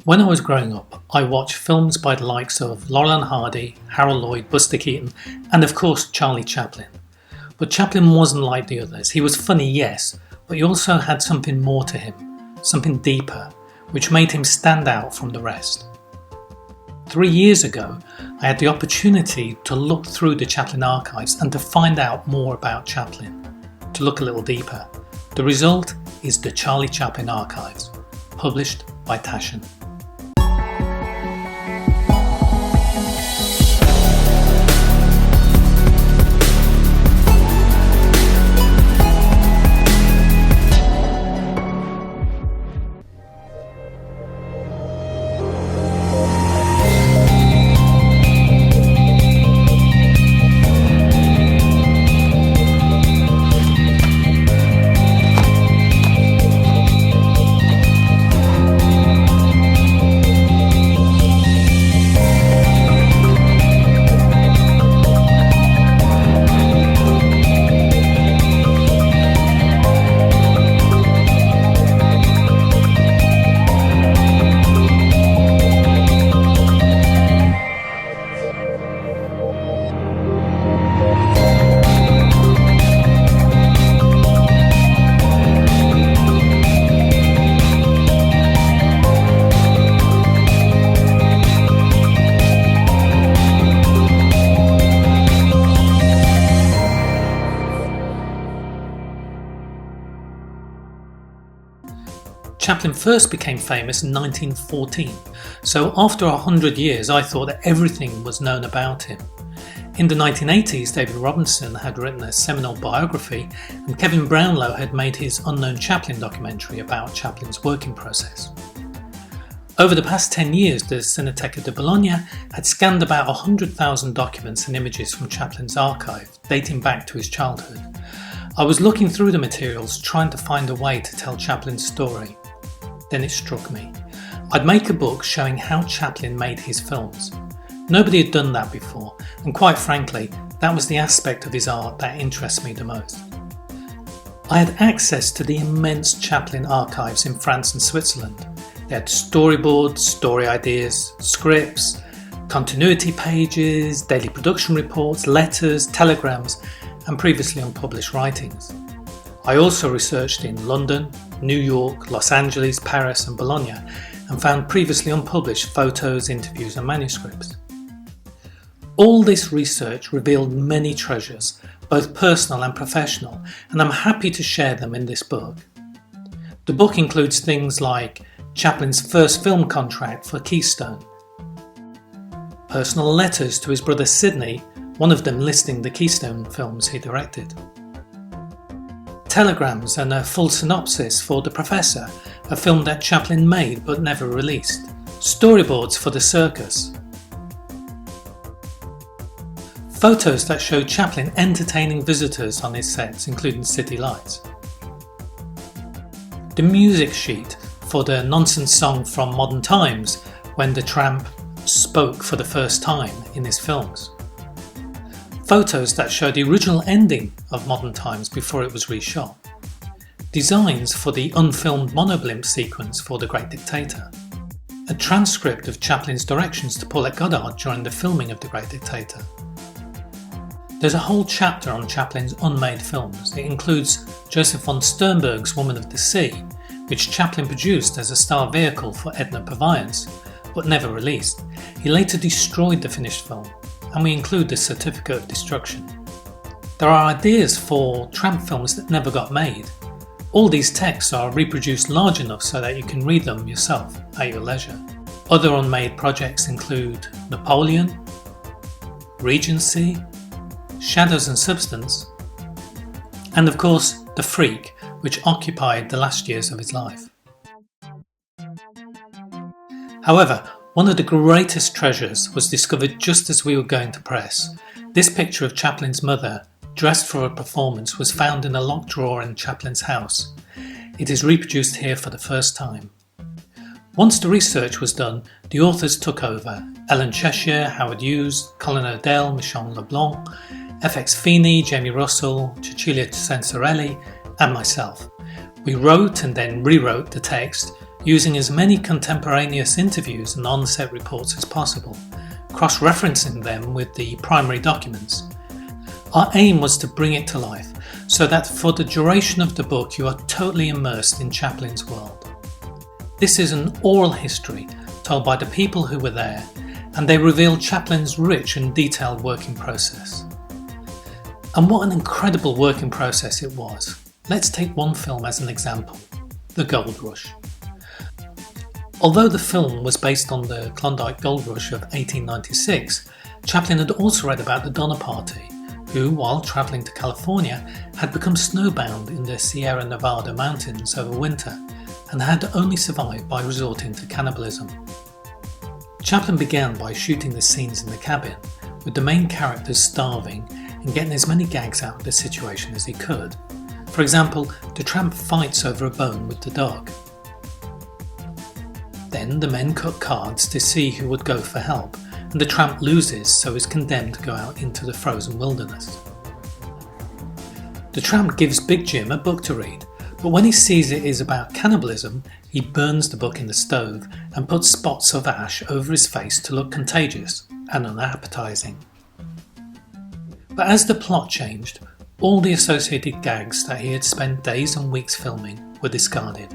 When I was growing up, I watched films by the likes of Laurel and Hardy, Harold Lloyd, Buster Keaton, and of course Charlie Chaplin. But Chaplin wasn't like the others. He was funny, yes, but he also had something more to him, something deeper, which made him stand out from the rest. 3 years ago, I had the opportunity to look through the Chaplin Archives and to find out more about Chaplin, to look a little deeper. The result is the Charlie Chaplin Archives, published by Taschen. Chaplin first became famous in 1914, so after 100 years I thought that everything was known about him. In the 1980s, David Robinson had written a seminal biography, and Kevin Brownlow had made his Unknown Chaplin documentary about Chaplin's working process. Over the past 10 years, the Cineteca di Bologna had scanned about 100,000 documents and images from Chaplin's archive, dating back to his childhood. I was looking through the materials, trying to find a way to tell Chaplin's story. Then it struck me. I'd make a book showing how Chaplin made his films. Nobody had done that before, and quite frankly, that was the aspect of his art that interests me the most. I had access to the immense Chaplin archives in France and Switzerland. They had storyboards, story ideas, scripts, continuity pages, daily production reports, letters, telegrams, and previously unpublished writings. I also researched in London, New York, Los Angeles, Paris and Bologna, and found previously unpublished photos, interviews and manuscripts. All this research revealed many treasures, both personal and professional, and I'm happy to share them in this book. The book includes things like Chaplin's first film contract for Keystone, personal letters to his brother Sidney, one of them listing the Keystone films he directed, telegrams and a full synopsis for The Professor, a film that Chaplin made but never released, storyboards for The Circus, photos that show Chaplin entertaining visitors on his sets, including city lights, the music sheet for the nonsense song from Modern Times when the tramp spoke for the first time in his films, photos that show the original ending of Modern Times before it was reshot, designs for the unfilmed monoblimp sequence for The Great Dictator, a transcript of Chaplin's directions to Paulette Goddard during the filming of The Great Dictator. There's a whole chapter on Chaplin's unmade films. It includes Joseph von Sternberg's Woman of the Sea, which Chaplin produced as a star vehicle for Edna Purviance, but never released. He later destroyed the finished film, and we include the certificate of destruction. There are ideas for tramp films that never got made. All these texts are reproduced large enough so that you can read them yourself at your leisure. Other unmade projects include Napoleon, Regency, Shadows and Substance, and of course The Freak, which occupied the last years of his life. However, one of the greatest treasures was discovered just as we were going to press. This picture of Chaplin's mother, dressed for a performance, was found in a locked drawer in Chaplin's house. It is reproduced here for the first time. Once the research was done, the authors took over. Ellen Cheshire, Howard Hughes, Colin Odell, Michel Leblanc, FX Feeney, Jamie Russell, Cecilia Censarelli, and myself. We wrote and then rewrote the text, using as many contemporaneous interviews and on-set reports as possible, cross-referencing them with the primary documents. Our aim was to bring it to life, so that for the duration of the book you are totally immersed in Chaplin's world. This is an oral history told by the people who were there, and they reveal Chaplin's rich and detailed working process. And what an incredible working process it was. Let's take one film as an example, The Gold Rush. Although the film was based on the Klondike Gold Rush of 1896, Chaplin had also read about the Donner Party, who, while travelling to California, had become snowbound in the Sierra Nevada mountains over winter and had only survived by resorting to cannibalism. Chaplin began by shooting the scenes in the cabin, with the main characters starving and getting as many gags out of the situation as he could. For example, the tramp fights over a bone with the dog. Then the men cut cards to see who would go for help, and the tramp loses, so is condemned to go out into the frozen wilderness. The tramp gives Big Jim a book to read, but when he sees it is about cannibalism, he burns the book in the stove and puts spots of ash over his face to look contagious and unappetizing. But as the plot changed, all the associated gags that he had spent days and weeks filming were discarded.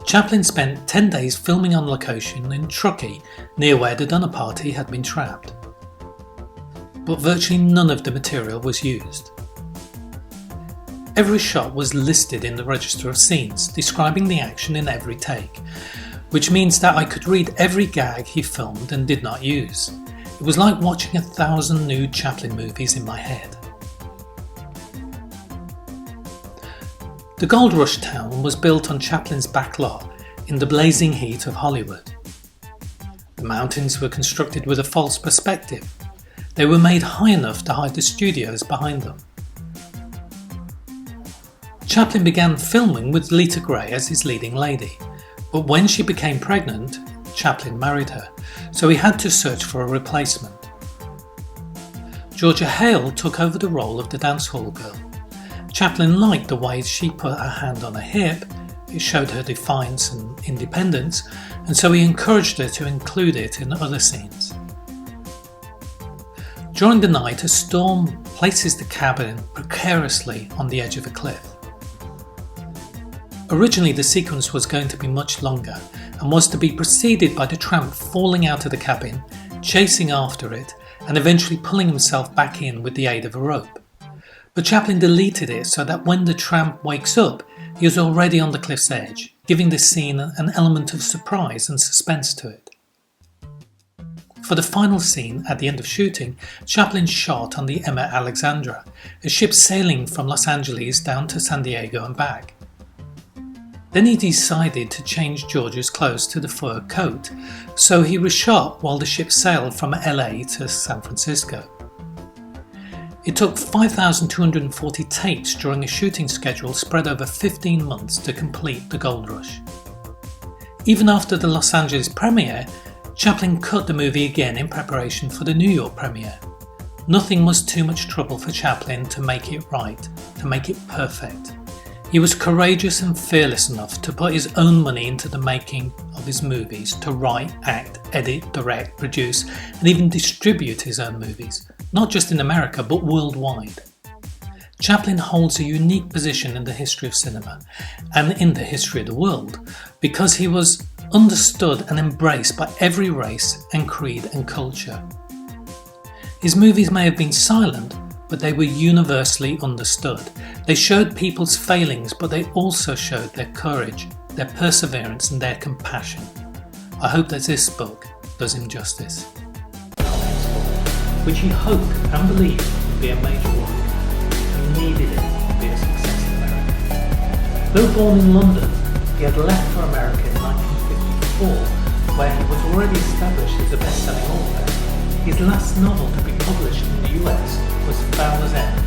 Chaplin spent 10 days filming on location in Truckee, near where the Donner Party had been trapped. But virtually none of the material was used. Every shot was listed in the register of scenes, describing the action in every take, which means that I could read every gag he filmed and did not use. It was like watching 1,000 new Chaplin movies in my head. The Goldrush Town was built on Chaplin's back lot in the blazing heat of Hollywood. The mountains were constructed with a false perspective. They were made high enough to hide the studios behind them. Chaplin began filming with Lita Grey as his leading lady, but when she became pregnant, Chaplin married her, so he had to search for a replacement. Georgia Hale took over the role of the dance hall girl. Chaplin liked the way she put her hand on her hip, it showed her defiance and independence, and so he encouraged her to include it in other scenes. During the night, a storm places the cabin precariously on the edge of a cliff. Originally the sequence was going to be much longer and was to be preceded by the tramp falling out of the cabin, chasing after it, and eventually pulling himself back in with the aid of a rope. But Chaplin deleted it so that when the tramp wakes up, he is already on the cliff's edge, giving the scene an element of surprise and suspense to it. For the final scene, at the end of shooting, Chaplin shot on the Emma Alexandra, a ship sailing from Los Angeles down to San Diego and back. Then he decided to change George's clothes to the fur coat, so he reshot while the ship sailed from LA to San Francisco. It took 5,240 takes during a shooting schedule spread over 15 months to complete The Gold Rush. Even after the Los Angeles premiere, Chaplin cut the movie again in preparation for the New York premiere. Nothing was too much trouble for Chaplin to make it right, to make it perfect. He was courageous and fearless enough to put his own money into the making of his movies, to write, act, edit, direct, produce, and even distribute his own movies, not just in America but worldwide. Chaplin holds a unique position in the history of cinema and in the history of the world because he was understood and embraced by every race and creed and culture. His movies may have been silent, but they were universally understood. They showed people's failings, but they also showed their courage, their perseverance and their compassion. I hope that this book does him justice. Which he hoped and believed would be a major work. He needed it to be a success in America. Though born in London, he had left for America in 1954, where he was already established as a best-selling author. His last novel to be published in the US was Fowler's End,